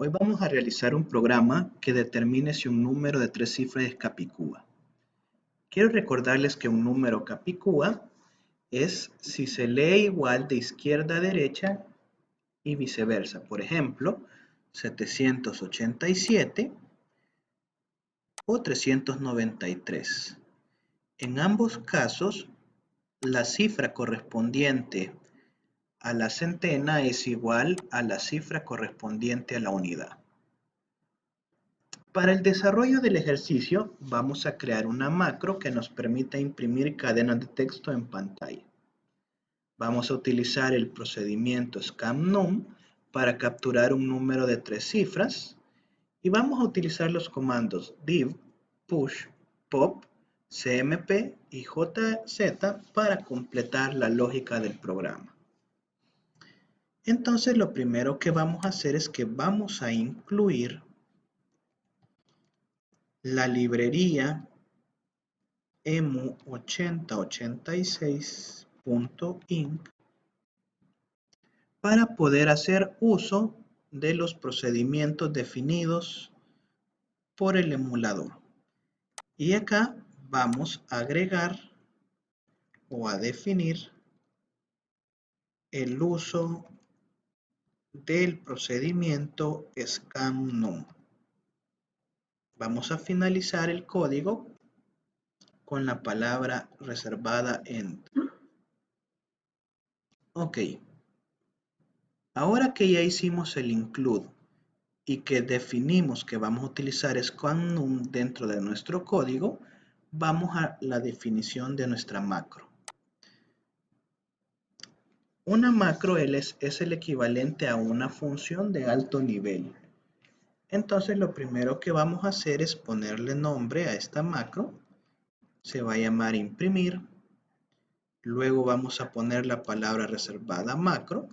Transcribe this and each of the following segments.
Hoy vamos a realizar un programa que determine si un número de 3 cifras es capicúa. Quiero recordarles que un número capicúa es si se lee igual de izquierda a derecha y viceversa. Por ejemplo, 787 o 393. En ambos casos, la cifra correspondiente a la centena es igual a la cifra correspondiente a la unidad. Para el desarrollo del ejercicio, vamos a crear una macro que nos permita imprimir cadenas de texto en pantalla. Vamos a utilizar el procedimiento scanNum para capturar un número de 3 cifras y vamos a utilizar los comandos div, push, pop, cmp y jz para completar la lógica del programa. Entonces, lo primero que vamos a hacer es que vamos a incluir la librería emu8086.inc para poder hacer uso de los procedimientos definidos por el emulador. Y acá vamos a agregar o a definir el uso del procedimiento scanNum. Vamos a finalizar el código con la palabra reservada end. Ok. Ahora que ya hicimos el include y que definimos que vamos a utilizar scanNum dentro de nuestro código, vamos a la definición de nuestra macro. Una macro es el equivalente a una función de alto nivel. Entonces lo primero que vamos a hacer es ponerle nombre a esta macro. Se va a llamar imprimir. Luego vamos a poner la palabra reservada macro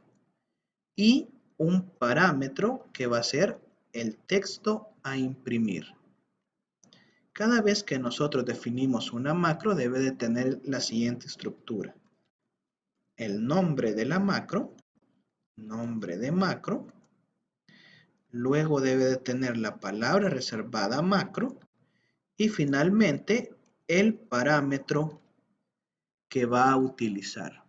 y un parámetro que va a ser el texto a imprimir. Cada vez que nosotros definimos una macro debe de tener la siguiente estructura. El nombre de la macro, nombre de macro, luego debe de tener la palabra reservada macro y finalmente el parámetro que va a utilizar.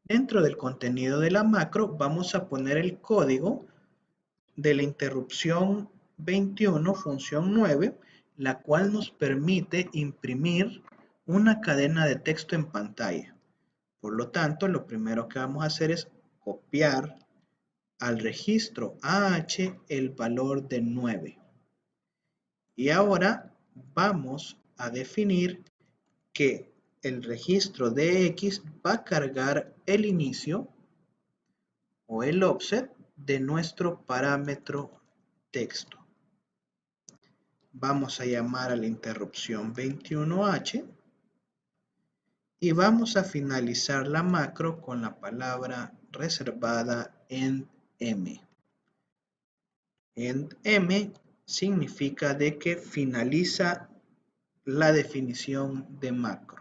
Dentro del contenido de la macro vamos a poner el código de la interrupción 21 función 9, la cual nos permite imprimir una cadena de texto en pantalla. Por lo tanto, lo primero que vamos a hacer es copiar al registro AH el valor de 9. Y ahora vamos a definir que el registro DX va a cargar el inicio o el offset de nuestro parámetro texto. Vamos a llamar a la interrupción 21H y vamos a finalizar la macro con la palabra reservada endm. Endm significa de que finaliza la definición de macro.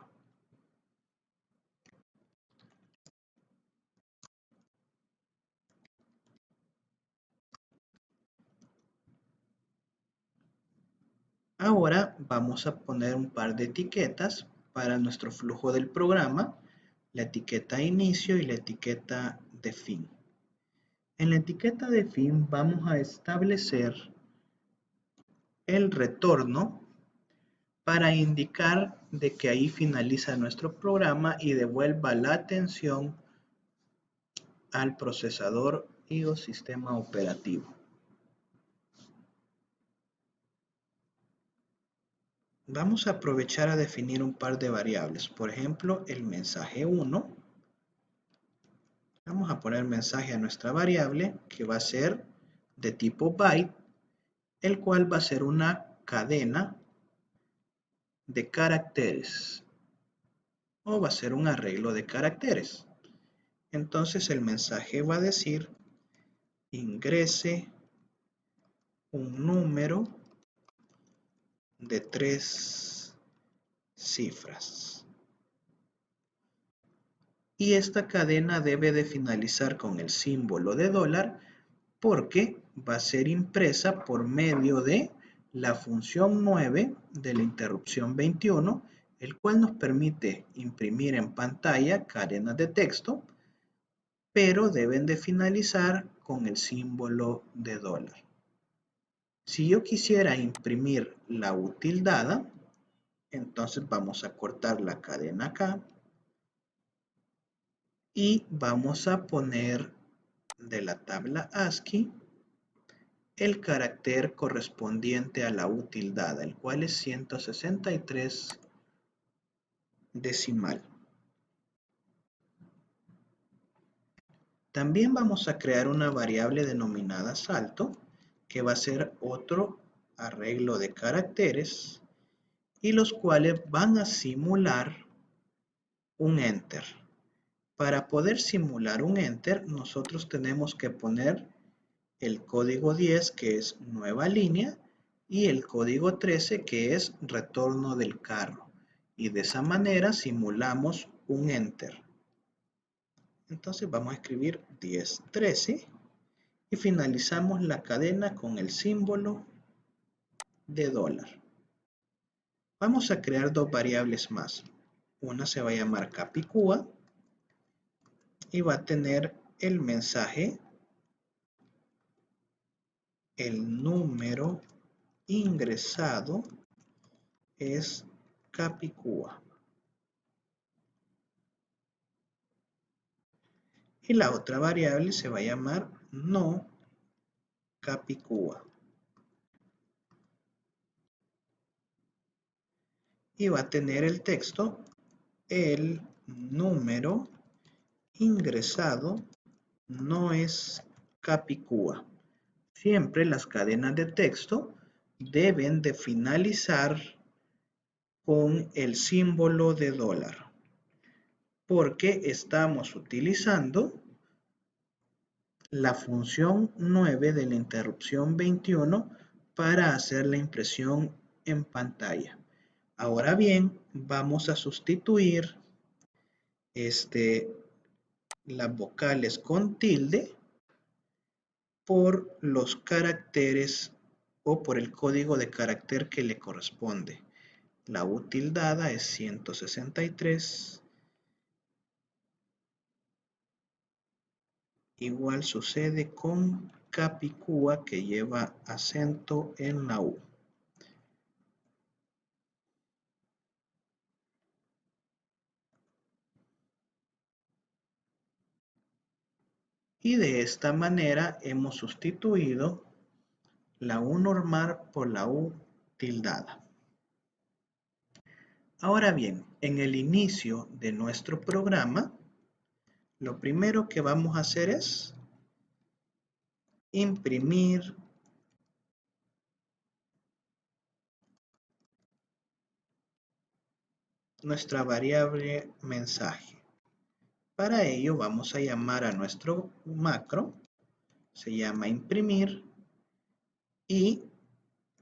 Ahora vamos a poner un par de etiquetas para nuestro flujo del programa, la etiqueta inicio y la etiqueta de fin. En la etiqueta de fin vamos a establecer el retorno para indicar de que ahí finaliza nuestro programa y devuelva la atención al procesador y o sistema operativo. Vamos a aprovechar a definir un par de variables. Por ejemplo, el mensaje 1. Vamos a poner mensaje a nuestra variable que va a ser de tipo byte, el cual va a ser una cadena de caracteres o va a ser un arreglo de caracteres. Entonces el mensaje va a decir ingrese un número de 3 cifras. y esta cadena debe de finalizar con el símbolo de dólar porque va a ser impresa por medio de la función 9 de la interrupción 21, el cual nos permite imprimir en pantalla cadenas de texto, pero deben de finalizar con el símbolo de dólar. Si yo quisiera imprimir la utildada, entonces vamos a cortar la cadena acá y vamos a poner de la tabla ASCII el carácter correspondiente a la utildada, el cual es 163 decimal. También vamos a crear una variable denominada salto, que va a ser otro arreglo de caracteres y los cuales van a simular un enter. Para poder simular un enter, nosotros tenemos que poner el código 10, que es nueva línea, y el código 13, que es retorno del carro. Y de esa manera simulamos un enter. Entonces vamos a escribir 10, 13 y finalizamos la cadena con el símbolo de dólar. Vamos a crear dos variables más. Una se va a llamar capicúa y va a tener el mensaje, el número ingresado es capicúa. Y la otra variable se va a llamar no capicúa. Y va a tener el texto, el número ingresado no es capicúa. Siempre las cadenas de texto deben de finalizar con el símbolo de dólar, porque estamos utilizando la función 9 de la interrupción 21 para hacer la impresión en pantalla. Ahora bien, vamos a sustituir las vocales con tilde por los caracteres o por el código de carácter que le corresponde. La utildada es 163. Igual sucede con capicúa, que lleva acento en la U. Y de esta manera hemos sustituido la U normal por la U tildada. Ahora bien, en el inicio de nuestro programa, lo primero que vamos a hacer es imprimir nuestra variable mensaje. Para ello vamos a llamar a nuestro macro, se llama imprimir, y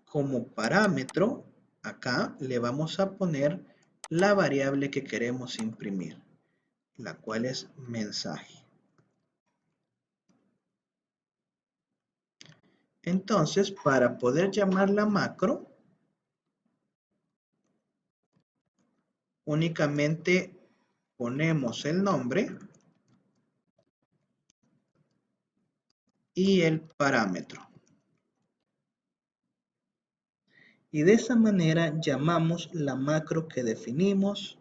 como parámetro acá le vamos a poner la variable que queremos imprimir, la cual es mensaje. Entonces, para poder llamar la macro, únicamente ponemos el nombre y el parámetro. Y de esa manera llamamos la macro que definimos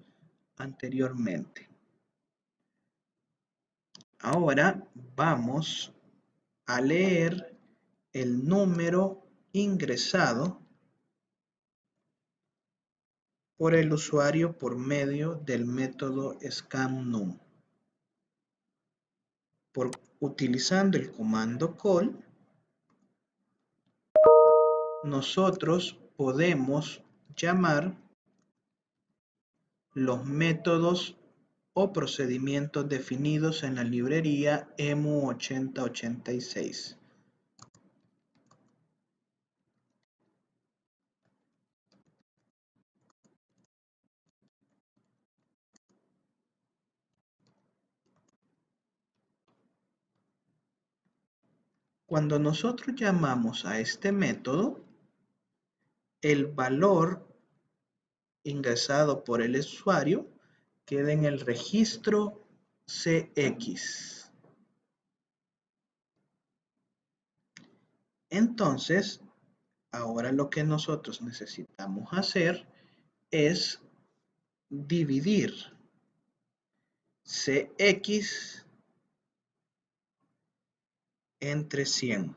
anteriormente. Ahora vamos a leer el número ingresado por el usuario por medio del método scanNum. Utilizando el comando call, nosotros podemos llamar los métodos o procedimientos definidos en la librería EMU8086. Cuando nosotros llamamos a este método, el valor ingresado por el usuario queda en el registro CX. Entonces, ahora lo que nosotros necesitamos hacer es dividir CX entre 100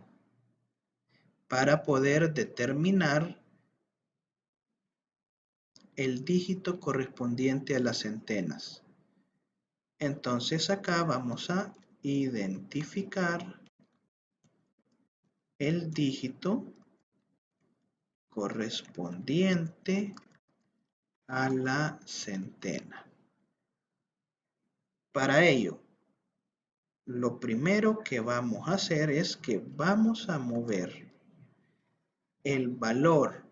para poder determinar el dígito correspondiente a las centenas. Entonces acá vamos a identificar el dígito correspondiente a la centena. Para ello, lo primero que vamos a hacer es que vamos a mover el valor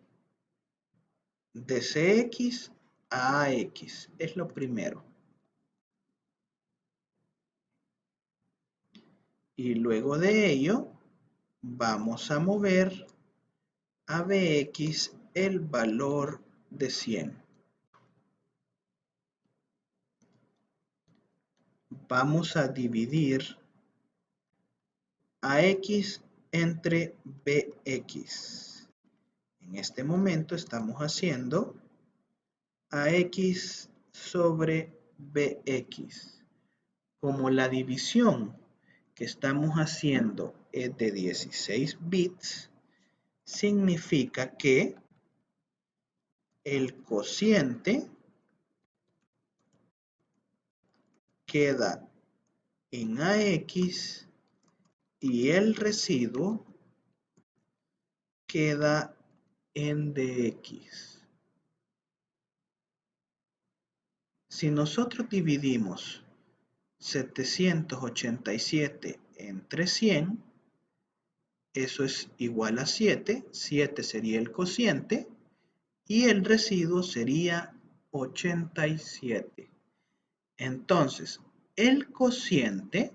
de CX a AX. Es lo primero. Y luego de ello, vamos a mover a BX el valor de 100. Vamos a dividir a X entre BX. En este momento estamos haciendo AX sobre BX. Como la división que estamos haciendo es de 16 bits, significa que el cociente queda en AX y el residuo queda en DX. Si nosotros dividimos 787 entre 100, eso es igual a 7. 7 sería el cociente y el residuo sería 87. Entonces, el cociente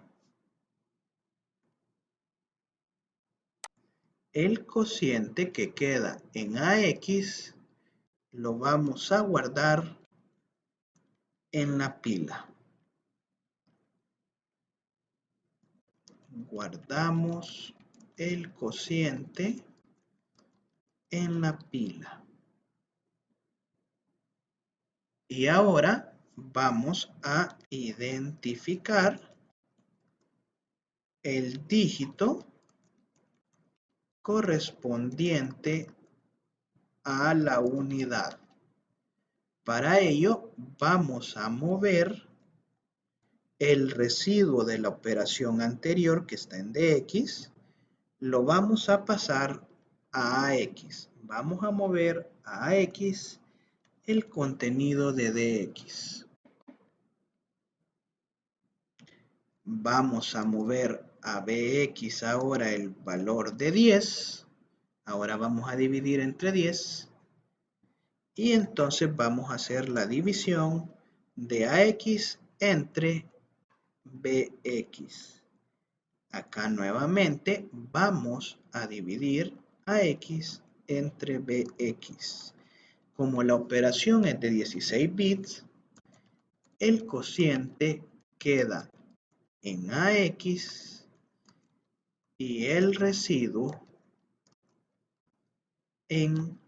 que queda en AX lo vamos a guardar en la pila. Guardamos el cociente en la pila. Y ahora vamos a identificar el dígito correspondiente a la unidad. Para ello vamos a mover el residuo de la operación anterior que está en DX, lo vamos a pasar a AX. Vamos a mover a AX el contenido de DX. Vamos a mover a BX ahora el valor de 10. Ahora vamos a dividir entre 10. Y entonces vamos a hacer la división de AX entre BX. Acá nuevamente vamos a dividir AX entre BX. Como la operación es de 16 bits, el cociente queda en AX y el residuo en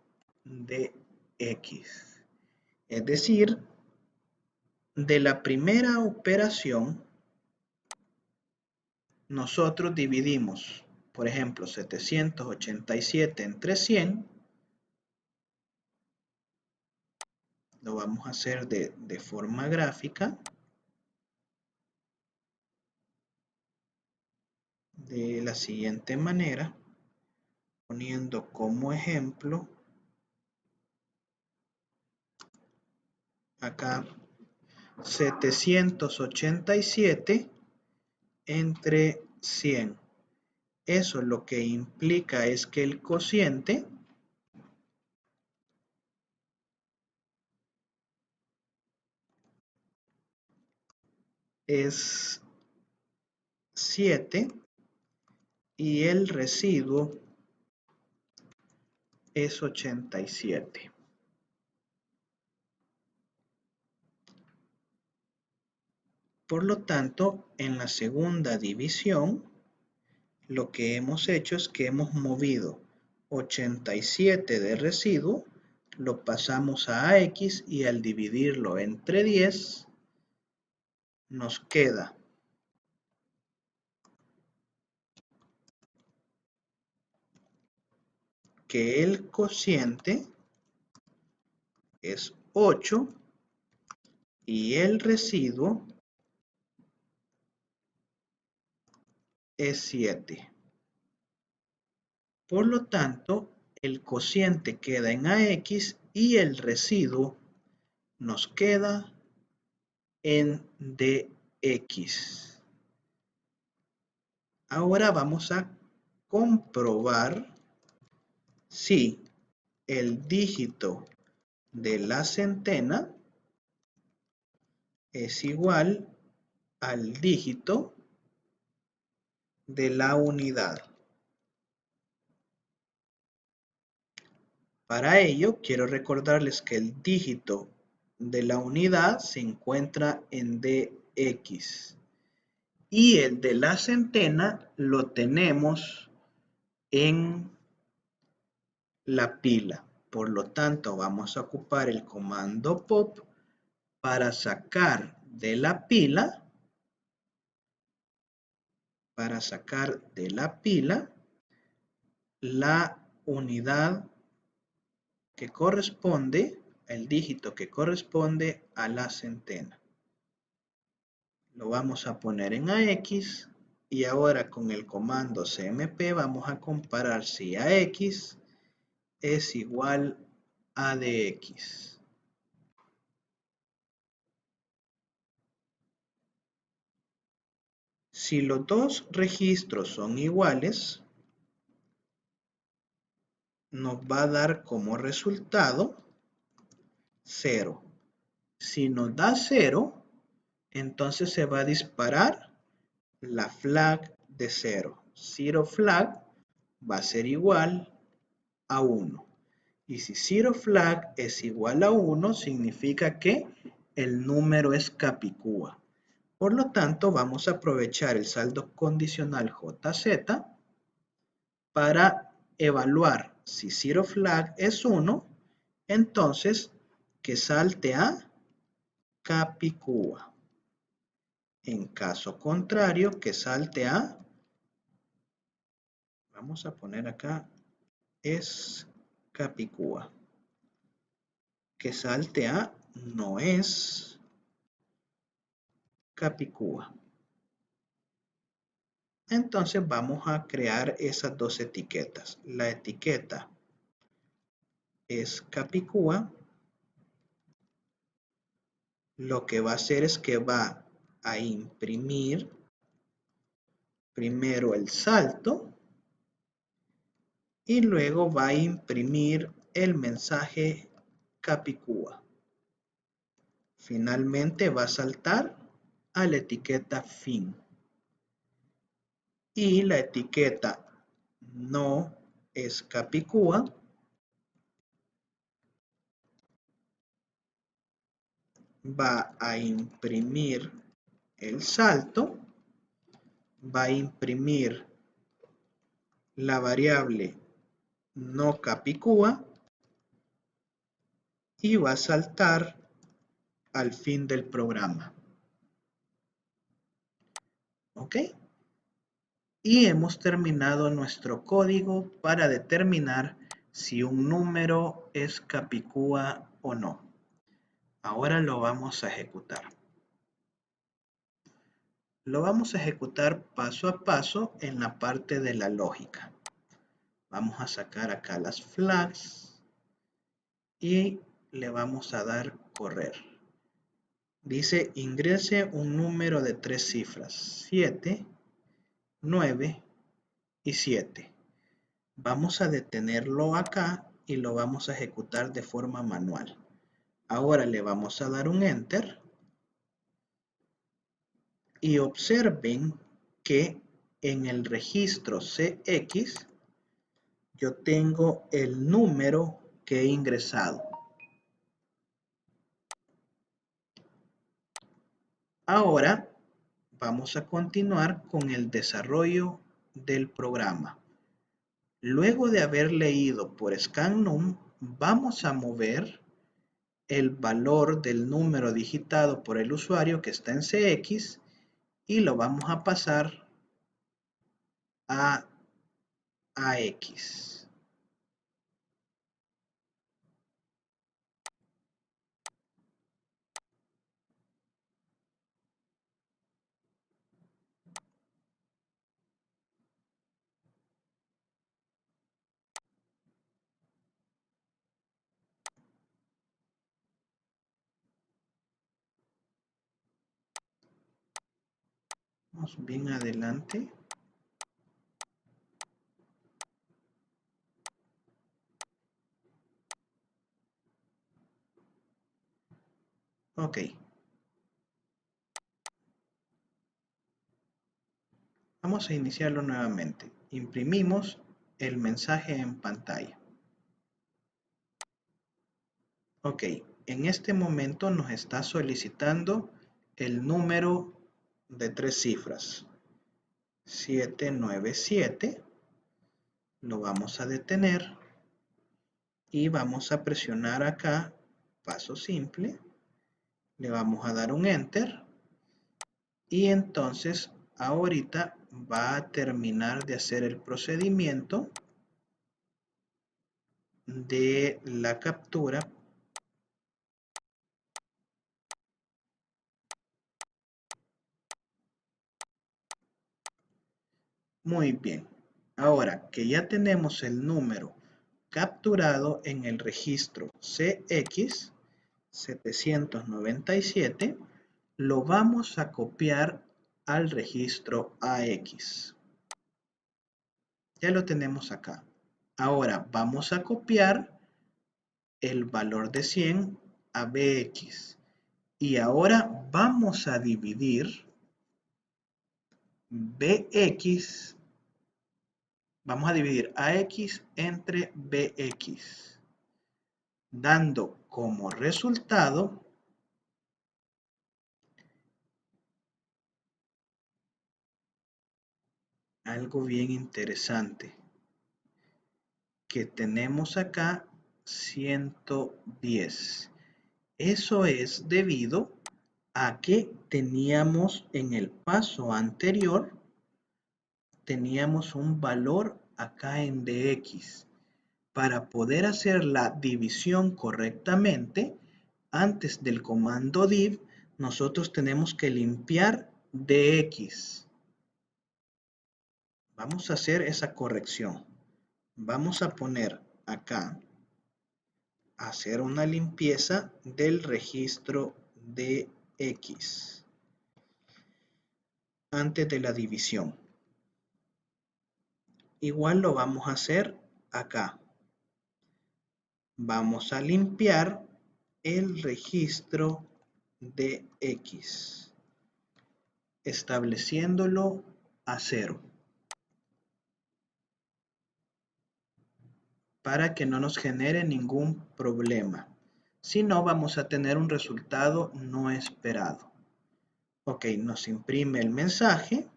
DX. Es decir, de la primera operación, nosotros dividimos, por ejemplo, 787 entre 100. Lo vamos a hacer de forma gráfica. De la siguiente manera, poniendo como ejemplo acá 787 entre 100. Eso lo que implica es que el cociente es 7 y el residuo es 87. Por lo tanto, en la segunda división, lo que hemos hecho es que hemos movido 87 de residuo, lo pasamos a AX y al dividirlo entre 10, nos queda que el cociente es 8 y el residuo es 7. Por lo tanto, el cociente queda en AX y el residuo nos queda en DX. Ahora vamos a comprobar si el dígito de la centena es igual al dígito de la unidad. Para ello, quiero recordarles que el dígito de la unidad se encuentra en DX y el de la centena lo tenemos en la pila. Por lo tanto, vamos a ocupar el comando pop para sacar de la pila, la unidad que corresponde, el dígito que corresponde a la centena. Lo vamos a poner en AX y ahora con el comando CMP vamos a comparar si AX es igual a DX. Si los dos registros son iguales, nos va a dar como resultado 0. Si nos da 0, entonces se va a disparar la flag de 0. Zero flag va a ser igual a 1. Y si zero flag es igual a 1, significa que el número es Capicúa. Por lo tanto, vamos a aprovechar el saldo condicional JZ para evaluar si zero flag es 1, entonces que salte a Capicúa. En caso contrario, que salte a, vamos a poner acá, es Capicúa. Que salte a no es Capicúa. Entonces vamos a crear esas dos etiquetas. La etiqueta es Capicúa. Lo que va a hacer es que va a imprimir primero el salto y luego va a imprimir el mensaje Capicúa. Finalmente va a saltar a la etiqueta fin. Y la etiqueta no es Capicúa va a imprimir el salto, va a imprimir la variable no Capicúa y va a saltar al fin del programa. ¿Ok? Y hemos terminado nuestro código para determinar si un número es Capicúa o no. Ahora lo vamos a ejecutar. Lo vamos a ejecutar paso a paso en la parte de la lógica. Vamos a sacar acá las flags y le vamos a dar correr. Dice ingrese un número de 3 cifras, 7, 9 y 7. Vamos a detenerlo acá y lo vamos a ejecutar de forma manual. Ahora le vamos a dar un enter y observen que en el registro CX yo tengo el número que he ingresado. Ahora vamos a continuar con el desarrollo del programa. Luego de haber leído por ScanNum, vamos a mover el valor del número digitado por el usuario que está en CX y lo vamos a pasar a AX. Vamos bien adelante. Ok. Vamos a iniciarlo nuevamente. Imprimimos el mensaje en pantalla. Ok, en este momento nos está solicitando el número de 3 cifras. 797. Lo vamos a detener y vamos a presionar acá, paso simple. Le vamos a dar un Enter y entonces ahorita va a terminar de hacer el procedimiento de la captura. Muy bien. Ahora que ya tenemos el número capturado en el registro CX 797, lo vamos a copiar al registro AX. Ya lo tenemos acá. Ahora vamos a copiar el valor de 100 a BX. Y ahora vamos a dividir BX, vamos a dividir AX entre BX, dando como resultado algo bien interesante, que tenemos acá 110. Eso es debido a que teníamos en el paso anterior, teníamos un valor acá en DX. Para poder hacer la división correctamente, antes del comando div, nosotros tenemos que limpiar DX. Vamos a hacer esa corrección. Vamos a poner acá, hacer una limpieza del registro de X antes de la división. Igual lo vamos a hacer acá. Vamos a limpiar el registro de X, estableciéndolo a 0. Para que no nos genere ningún problema. Si no, vamos a tener un resultado no esperado. Ok, nos imprime el mensaje,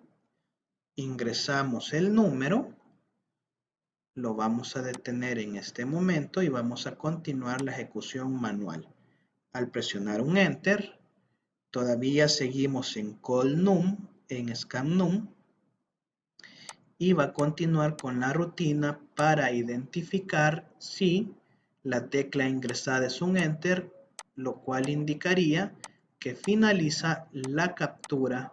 ingresamos el número, lo vamos a detener en este momento y vamos a continuar la ejecución manual. Al presionar un Enter, todavía seguimos en CallNum, en ScanNum, y va a continuar con la rutina para identificar si la tecla ingresada es un Enter, lo cual indicaría que finaliza la captura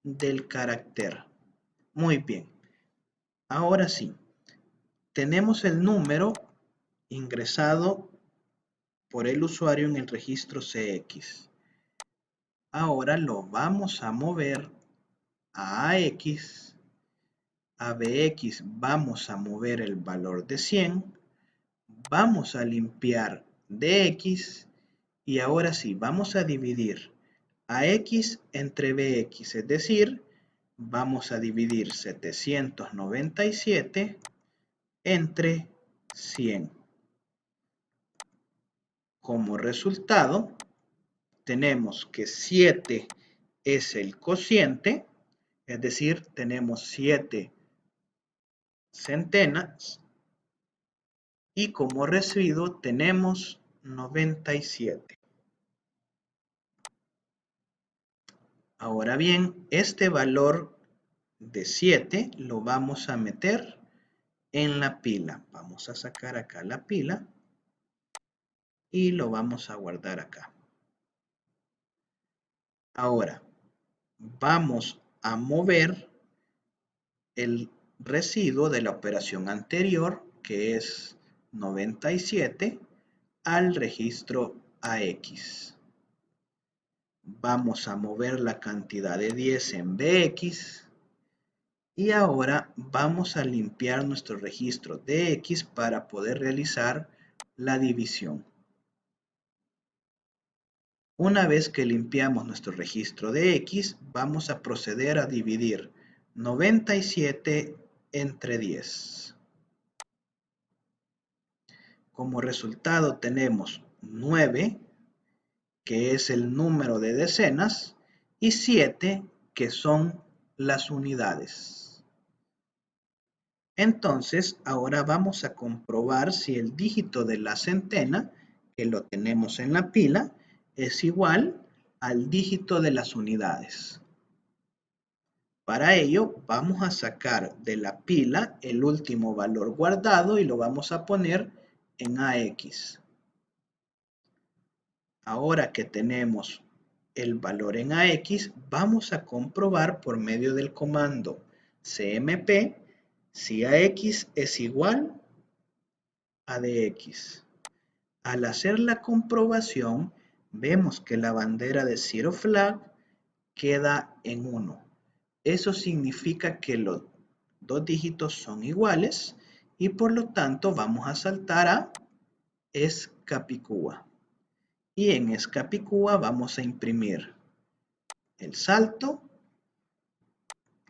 del carácter. Muy bien. Ahora sí, tenemos el número ingresado por el usuario en el registro CX. Ahora lo vamos a mover a AX. A BX vamos a mover el valor de 100. Vamos a limpiar DX. Y ahora sí, vamos a dividir AX entre BX, es decir, vamos a dividir 797 entre 100. Como resultado, tenemos que 7 es el cociente, es decir, tenemos 7 centenas, y como residuo tenemos 97. Ahora bien, este valor de 7 lo vamos a meter en la pila. Vamos a sacar acá la pila y lo vamos a guardar acá. Ahora, vamos a mover el residuo de la operación anterior, que es 97, al registro AX. Vamos a mover la cantidad de 10 en BX. Y ahora vamos a limpiar nuestro registro DX para poder realizar la división. Una vez que limpiamos nuestro registro DX, vamos a proceder a dividir 97 entre 10. Como resultado tenemos 9, que es el número de decenas, y 7, que son las unidades. Entonces, ahora vamos a comprobar si el dígito de la centena, que lo tenemos en la pila, es igual al dígito de las unidades. Para ello, vamos a sacar de la pila el último valor guardado y lo vamos a poner en AX. Ahora que tenemos el valor en AX, vamos a comprobar por medio del comando CMP si AX es igual a DX. Al hacer la comprobación, vemos que la bandera de Zero Flag queda en 1. Eso significa que los dos dígitos son iguales y por lo tanto vamos a saltar a Escapicúa. Y en Escapicúa vamos a imprimir el salto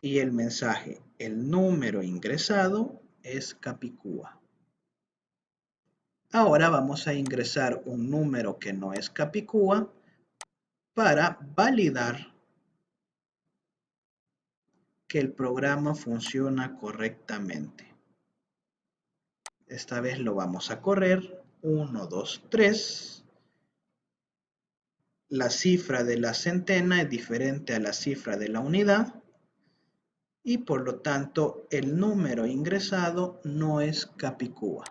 y el mensaje. El número ingresado es Capicúa. Ahora vamos a ingresar un número que no es Capicúa para validar que el programa funciona correctamente. Esta vez lo vamos a correr. 1, 2, 3. La cifra de la centena es diferente a la cifra de la unidad y por lo tanto el número ingresado no es Capicúa.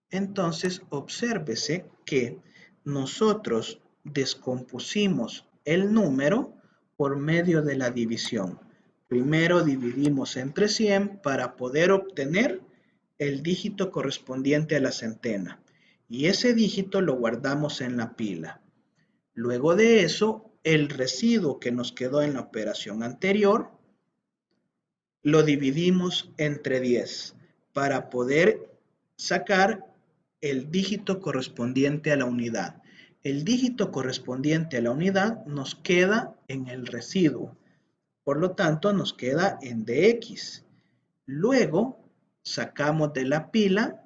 Entonces obsérvese que nosotros descompusimos el número por medio de la división. Primero dividimos entre 100 para poder obtener el dígito correspondiente a la centena. Y ese dígito lo guardamos en la pila. Luego de eso, el residuo que nos quedó en la operación anterior, lo dividimos entre 10 para poder sacar el dígito correspondiente a la unidad. El dígito correspondiente a la unidad nos queda en el residuo. Por lo tanto, nos queda en DX. Luego, sacamos de la pila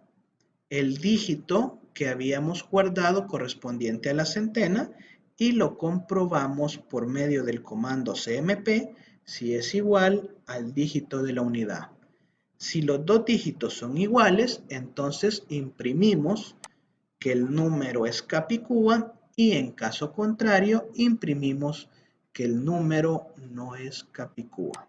el dígito que habíamos guardado correspondiente a la centena y lo comprobamos por medio del comando CMP si es igual al dígito de la unidad. Si los dos dígitos son iguales, entonces imprimimos que el número es Capicúa y en caso contrario imprimimos que el número no es Capicúa.